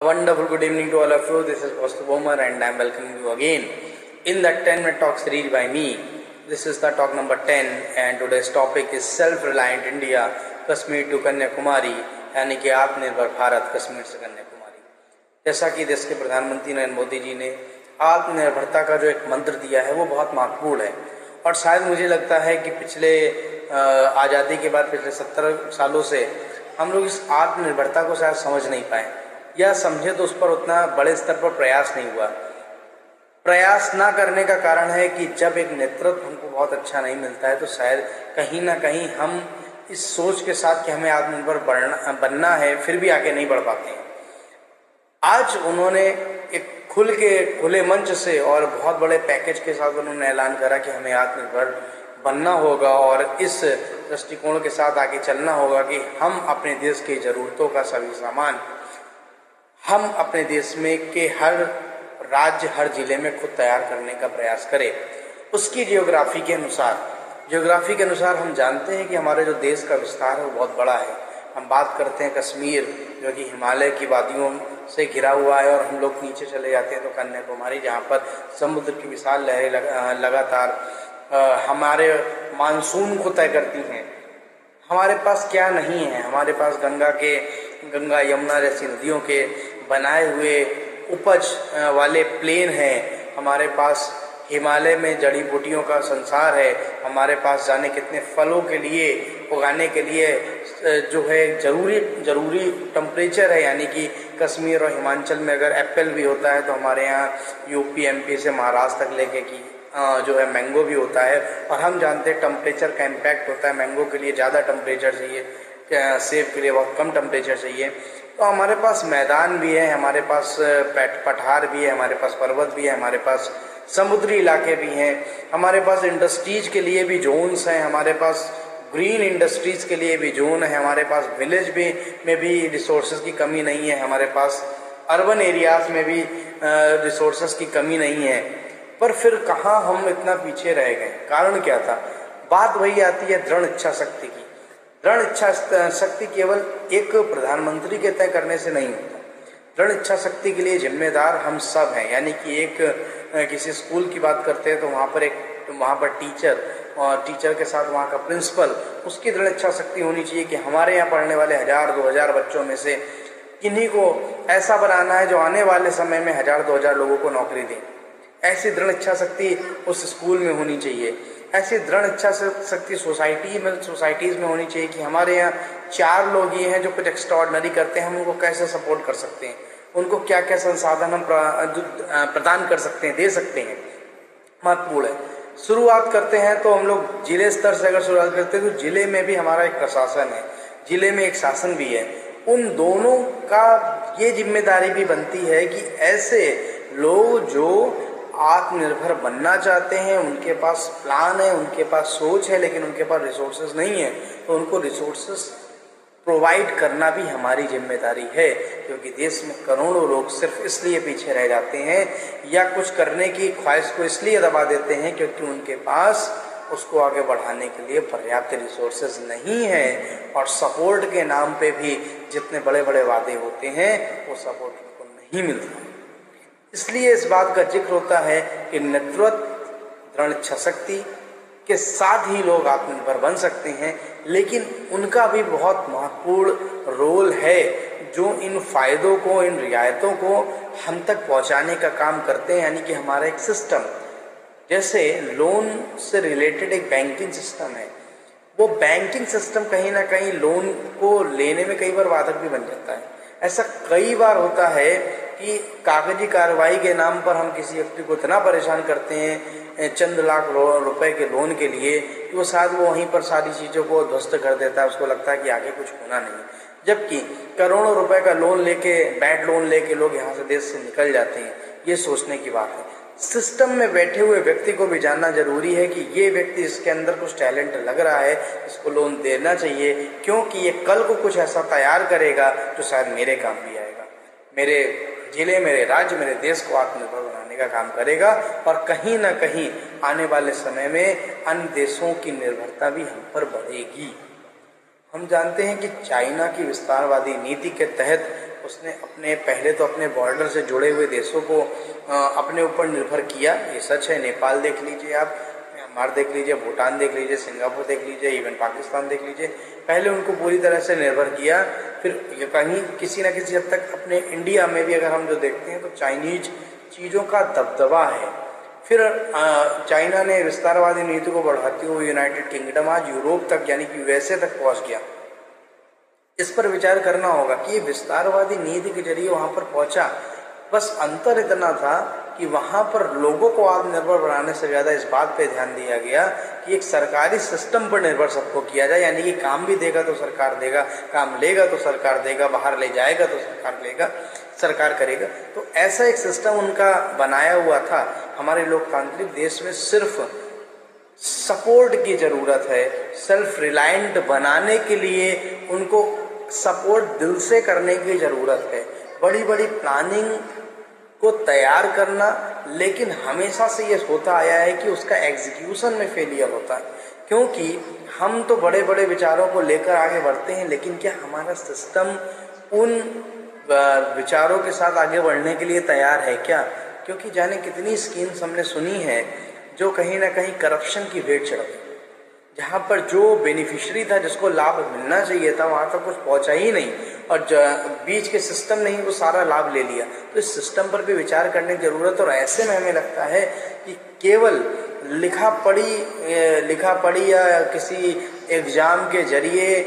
Wonderful good evening to all of you. This is Pastor Boomer and I am welcoming you again in the 10-minute talk series by me. This is the talk number 10 and today's topic is Self-Reliant India, Kashmir to Kanyakumari, यानी कि आत्मनिर्भर भारत कश्मीर से कन्याकुमारी। जैसा कि देश के प्रधानमंत्री नरेंद्र मोदी जी ने आत्मनिर्भरता का जो एक मंत्र दिया है वो बहुत महत्वपूर्ण है और शायद मुझे लगता है कि पिछले आज़ादी के बाद पिछले 70 सालों से हम लोग इस आत्मनिर्भरता को शायद समझ नहीं पाए या समझे तो उस पर उतना बड़े स्तर पर प्रयास नहीं हुआ। प्रयास ना करने का कारण है कि जब एक नेतृत्व हमको बहुत अच्छा नहीं मिलता है तो शायद कहीं ना कहीं हम इस सोच के साथ कि हमें आत्मनिर्भर बनना है फिर भी आगे नहीं बढ़ पाते हैं। आज उन्होंने एक खुले मंच से और बहुत बड़े पैकेज के साथ उन्होंने ऐलान करा कि हमें आत्मनिर्भर बनना होगा और इस दृष्टिकोण के साथ आगे चलना होगा कि हम अपने देश की ज़रूरतों का सभी सामान हम अपने देश में के हर राज्य हर जिले में खुद तैयार करने का प्रयास करें। उसकी जियोग्राफी के अनुसार हम जानते हैं कि हमारे जो देश का विस्तार है वो बहुत बड़ा है। हम बात करते हैं कश्मीर जो कि हिमालय की वादियों से घिरा हुआ है और हम लोग नीचे चले जाते हैं तो कन्याकुमारी जहाँ पर समुद्र की विशाल लहरें लगातार हमारे मानसून को तय करती हैं। हमारे पास क्या नहीं है, हमारे पास गंगा यमुना जैसी नदियों के बनाए हुए उपज वाले प्लेन हैं, हमारे पास हिमालय में जड़ी बूटियों का संसार है, हमारे पास जाने कितने फलों के लिए उगाने के लिए जो है ज़रूरी टेम्परेचर है, यानी कि कश्मीर और हिमाचल में अगर एप्पल भी होता है तो हमारे यहाँ यूपी एमपी से महाराष्ट्र तक लेके की जो है मैंगो भी होता है। और हम जानते हैं टेम्परेचर का इम्पैक्ट होता है, मैंगो के लिए ज़्यादा टेम्परेचर चाहिए, सेब के लिए बहुत कम टेम्परेचर चाहिए। तो हमारे पास मैदान भी है, हमारे पास पठार भी है, हमारे पास पर्वत भी है, हमारे पास समुद्री इलाके भी हैं, हमारे पास इंडस्ट्रीज के लिए भी जोन्स हैं, हमारे पास ग्रीन इंडस्ट्रीज के लिए भी जोन है, हमारे पास विलेज में भी रिसोर्सेज की कमी नहीं है, हमारे पास अर्बन एरियाज में भी रिसोर्सेज की कमी नहीं है। पर फिर कहाँ हम इतना पीछे रह गए, कारण क्या था? बात वही आती है दृढ़ इच्छा शक्ति की। दृढ़ इच्छा शक्ति केवल एक प्रधानमंत्री के तय करने से नहीं होता। दृढ़ इच्छा शक्ति के लिए जिम्मेदार हम सब हैं, यानी कि एक किसी स्कूल की बात करते हैं तो वहाँ पर टीचर और टीचर के साथ वहाँ का प्रिंसिपल, उसकी दृढ़ इच्छा शक्ति होनी चाहिए कि हमारे यहाँ पढ़ने वाले 1000-2000 बच्चों में से किन्हीं को ऐसा बनाना है जो आने वाले समय में 1000-2000 लोगों को नौकरी दें। ऐसी दृढ़ इच्छा शक्ति उस स्कूल में होनी चाहिए। ऐसी दृढ़ इच्छा शक्ति सोसाइटीज़ में होनी चाहिए कि हमारे यहाँ 4 लोग ये हैं जो कुछ एक्स्ट्राऑर्डिनरी करते हैं, हम उनको कैसे सपोर्ट कर सकते हैं, उनको क्या क्या संसाधन हम प्रदान कर सकते हैं, दे सकते हैं, महत्वपूर्ण है। शुरुआत करते हैं तो हम लोग जिले स्तर से अगर शुरुआत करते हैं तो जिले में भी हमारा एक प्रशासन है, जिले में एक शासन भी है। उन दोनों का ये जिम्मेदारी भी बनती है कि ऐसे लोग जो आत्मनिर्भर बनना चाहते हैं, उनके पास प्लान है, उनके पास सोच है, लेकिन उनके पास रिसोर्सेज नहीं है, तो उनको रिसोर्सेज प्रोवाइड करना भी हमारी जिम्मेदारी है। क्योंकि देश में करोड़ों लोग सिर्फ इसलिए पीछे रह जाते हैं या कुछ करने की ख्वाहिश को इसलिए दबा देते हैं क्योंकि उनके पास उसको आगे बढ़ाने के लिए पर्याप्त रिसोर्सेज नहीं है और सपोर्ट के नाम पे भी जितने बड़े बड़े वादे होते हैं वो सपोर्ट उनको नहीं मिलता है। इसलिए इस बात का जिक्र होता है कि नेतृत्व, दृढ़ इच्छा शक्ति के साथ ही लोग आत्मनिर्भर बन सकते हैं, लेकिन उनका भी बहुत महत्वपूर्ण रोल है जो इन फायदों को, इन रियायतों को हम तक पहुंचाने का काम करते हैं। यानी कि हमारा एक सिस्टम, जैसे लोन से रिलेटेड एक बैंकिंग सिस्टम है, वो बैंकिंग सिस्टम कहीं ना कहीं लोन को लेने में कई बार बाधक भी बन जाता है। ऐसा कई बार होता है कि कागजी कार्रवाई के नाम पर हम किसी व्यक्ति को इतना परेशान करते हैं चंद लाख रुपए के लोन के लिए कि वो शायद वो वहीं पर सारी चीज़ों को ध्वस्त कर देता है, उसको लगता है कि आगे कुछ होना नहीं। जबकि करोड़ों रुपए का लोन लेके, बैड लोन लेके लोग यहाँ से देश से निकल जाते हैं। ये सोचने की बात है। सिस्टम में बैठे हुए व्यक्ति को भी जानना जरूरी है कि ये व्यक्ति, इसके अंदर कुछ टैलेंट लग रहा है, इसको लोन देना चाहिए, क्योंकि ये कल को कुछ ऐसा तैयार करेगा जो शायद मेरे काम भी आएगा, मेरे जिले, मेरे राज्य, मेरे देश को आत्मनिर्भर बनाने का काम करेगा और कहीं ना कहीं आने वाले समय में अन्य देशों की निर्भरता भी हम पर बढ़ेगी। हम जानते हैं कि चाइना की विस्तारवादी नीति के तहत उसने अपने पहले तो अपने बॉर्डर से जुड़े हुए देशों को अपने ऊपर निर्भर किया, ये सच है। नेपाल देख लीजिए आप, म्यांमार देख लीजिए, भूटान देख लीजिए, सिंगापुर देख लीजिए, इवन पाकिस्तान देख लीजिए, पहले उनको पूरी तरह से निर्भर किया। फिर कहीं किसी न किसी हद तक अपने इंडिया में भी अगर हम जो देखते हैं तो चाइनीज चीज़ों का दबदबा है। फिर चाइना ने विस्तारवादी नीति को बढ़ाते हुए यूनाइटेड किंगडम आज यूरोप तक यानी कि यूएसए तक पहुंच गया। इस पर विचार करना होगा कि ये विस्तारवादी नीति के जरिए वहां पर पहुंचा, बस अंतर इतना था कि वहां पर लोगों को आत्मनिर्भर बनाने से ज्यादा इस बात पे ध्यान दिया गया कि एक सरकारी सिस्टम पर निर्भर सबको किया जाए, यानी कि काम भी देगा तो सरकार देगा, काम लेगा तो सरकार देगा, बाहर ले जाएगा तो सरकार लेगा, सरकार करेगा। तो ऐसा एक सिस्टम उनका बनाया हुआ था। हमारे लोकतांत्रिक देश में सिर्फ सपोर्ट की जरूरत है, सेल्फ रिलायंट बनाने के लिए उनको सपोर्ट दिल से करने की जरूरत है, बड़ी बड़ी प्लानिंग को तैयार करना, लेकिन हमेशा से ये होता आया है कि उसका एग्जीक्यूशन में फेलियर होता है, क्योंकि हम तो बड़े बड़े विचारों को लेकर आगे बढ़ते हैं, लेकिन क्या हमारा सिस्टम उन विचारों के साथ आगे बढ़ने के लिए तैयार है क्या? क्योंकि जाने कितनी स्कीम्स हमने सुनी है जो कहीं ना कहीं करप्शन की भेंट चढ़ गई, जहाँ पर जो बेनिफिशियरी था, जिसको लाभ मिलना चाहिए था, वहाँ तक कुछ पहुँचा ही नहीं, और बीच के सिस्टम ने ही वो सारा लाभ ले लिया। तो इस सिस्टम पर भी विचार करने की जरूरत। और ऐसे में हमें लगता है कि केवल लिखा पढ़ी या किसी एग्जाम के जरिए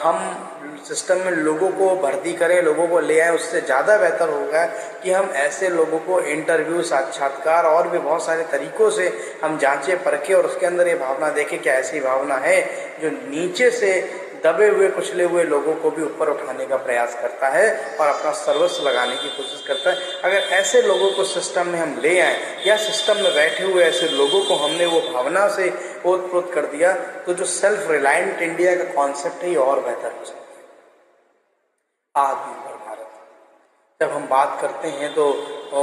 हम सिस्टम में लोगों को भर्ती करें, लोगों को ले आए, उससे ज़्यादा बेहतर होगा कि हम ऐसे लोगों को इंटरव्यू, साक्षात्कार और भी बहुत सारे तरीकों से हम जांचें परखें और उसके अंदर ये भावना देखें कि ऐसी भावना है जो नीचे से दबे हुए कुचले हुए लोगों को भी ऊपर उठाने का प्रयास करता है और अपना सर्वस्व लगाने की कोशिश करता है। अगर ऐसे लोगों को सिस्टम में हम ले आए या सिस्टम में बैठे हुए ऐसे लोगों को हमने वो भावना से ओतप्रोत कर दिया, तो जो सेल्फ रिलायंट इंडिया का कॉन्सेप्ट है ये और बेहतर हो सकता है। आत्मनिर्भर भारत जब हम बात करते हैं तो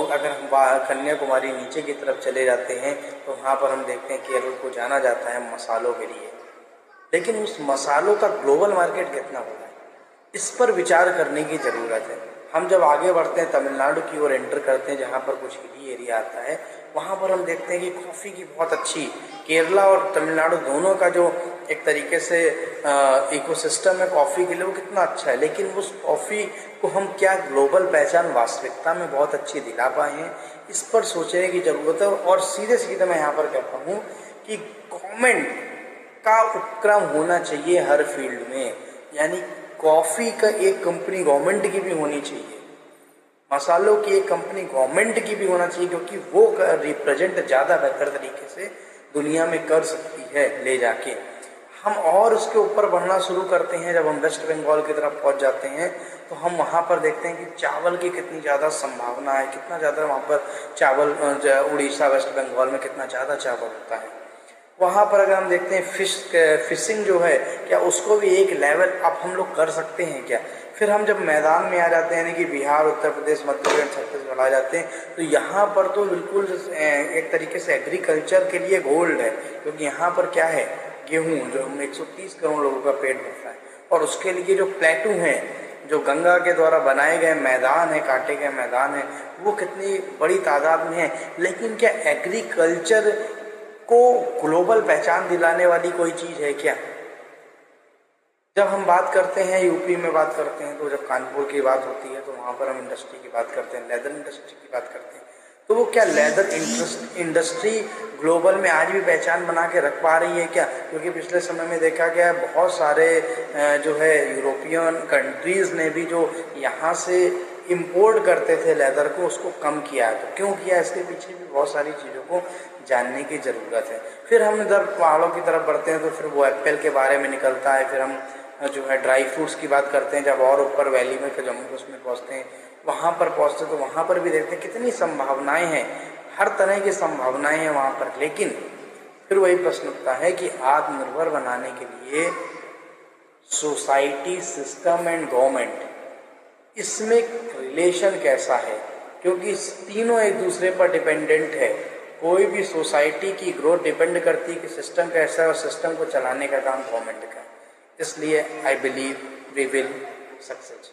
अगर हम कन्याकुमारी नीचे की तरफ चले जाते हैं तो वहाँ पर हम देखते हैं केरल को जाना जाता है मसालों के लिए, लेकिन उस मसालों का ग्लोबल मार्केट कितना बड़ा है, इस पर विचार करने की ज़रूरत है। हम जब आगे बढ़ते हैं, तमिलनाडु की ओर एंटर करते हैं, जहाँ पर कुछ हिली एरिया आता है, वहाँ पर हम देखते हैं कि कॉफ़ी की बहुत अच्छी, केरला और तमिलनाडु दोनों का जो एक तरीके से इकोसिस्टम है कॉफ़ी के लिए, वो कितना अच्छा है। लेकिन उस कॉफ़ी को हम क्या ग्लोबल पहचान वास्तविकता में बहुत अच्छी दिला पाए हैं, इस पर सोचने की ज़रूरत है। और सीधे सीधे मैं यहाँ पर कहता हूँ कि गवर्नमेंट का उपक्रम होना चाहिए हर फील्ड में, यानी कॉफ़ी का एक कंपनी गवर्नमेंट की भी होनी चाहिए, मसालों की एक कंपनी गवर्नमेंट की भी होना चाहिए, क्योंकि वो रिप्रेजेंट ज़्यादा बेहतर तरीके से दुनिया में कर सकती है ले जाके। हम और उसके ऊपर बढ़ना शुरू करते हैं, जब हम वेस्ट बंगाल की तरफ पहुंच जाते हैं तो हम वहाँ पर देखते हैं कि चावल की कितनी ज़्यादा संभावना है, कितना ज़्यादा वहाँ पर चावल, उड़ीसा वेस्ट बंगाल में कितना ज़्यादा चावल होता है। वहाँ पर अगर हम देखते हैं फिशिंग जो है, क्या उसको भी एक लेवल अप हम लोग कर सकते हैं क्या? फिर हम जब मैदान में आ जाते हैं, यानी कि बिहार, उत्तर प्रदेश, मध्य प्रदेश, छत्तीसगढ़ आ जाते हैं, तो यहाँ पर तो बिल्कुल एक तरीके से एग्रीकल्चर के लिए गोल्ड है, क्योंकि यहाँ पर क्या है, गेहूँ, जो हम 130 करोड़ लोगों का पेट भरता है, और उसके लिए जो प्लेटू हैं, जो गंगा के द्वारा बनाए गए मैदान है, काटे गए मैदान है, वो कितनी बड़ी तादाद में है। लेकिन क्या एग्रीकल्चर को ग्लोबल पहचान दिलाने वाली कोई चीज़ है क्या? जब हम बात करते हैं यूपी में बात करते हैं, तो जब कानपुर की बात होती है तो वहाँ पर हम इंडस्ट्री की बात करते हैं, लेदर इंडस्ट्री की बात करते हैं, तो वो क्या लेदर इंडस्ट्री ग्लोबल में आज भी पहचान बना के रख पा रही है क्या? क्योंकि पिछले समय में देखा गया है बहुत सारे जो है यूरोपियन कंट्रीज़ ने भी जो यहाँ से इम्पोर्ट करते थे लेदर को, उसको कम किया है। तो क्यों किया, इसके पीछे भी बहुत सारी चीज़ों को जानने की ज़रूरत है। फिर हम इधर पहाड़ों की तरफ बढ़ते हैं तो फिर वो एप्पल के बारे में निकलता है, फिर हम जो है ड्राई फ्रूट्स की बात करते हैं, जब और ऊपर वैली में, फिर जम्मू कश्मीर पहुँचते हैं, वहाँ पर पहुँचते तो वहाँ पर भी देखते हैं कितनी संभावनाएं हैं, हर तरह की संभावनाएं हैं वहाँ पर। लेकिन फिर वही प्रश्न उठता है कि आत्मनिर्भर बनाने के लिए सोसाइटी, सिस्टम एंड गवर्नमेंट, इसमें रिलेशन कैसा है? क्योंकि तीनों एक दूसरे पर डिपेंडेंट है। कोई भी सोसाइटी की ग्रोथ डिपेंड करती है कि सिस्टम कैसा है, और सिस्टम को चलाने का काम गवर्नमेंट का है। इसलिए I believe we will success.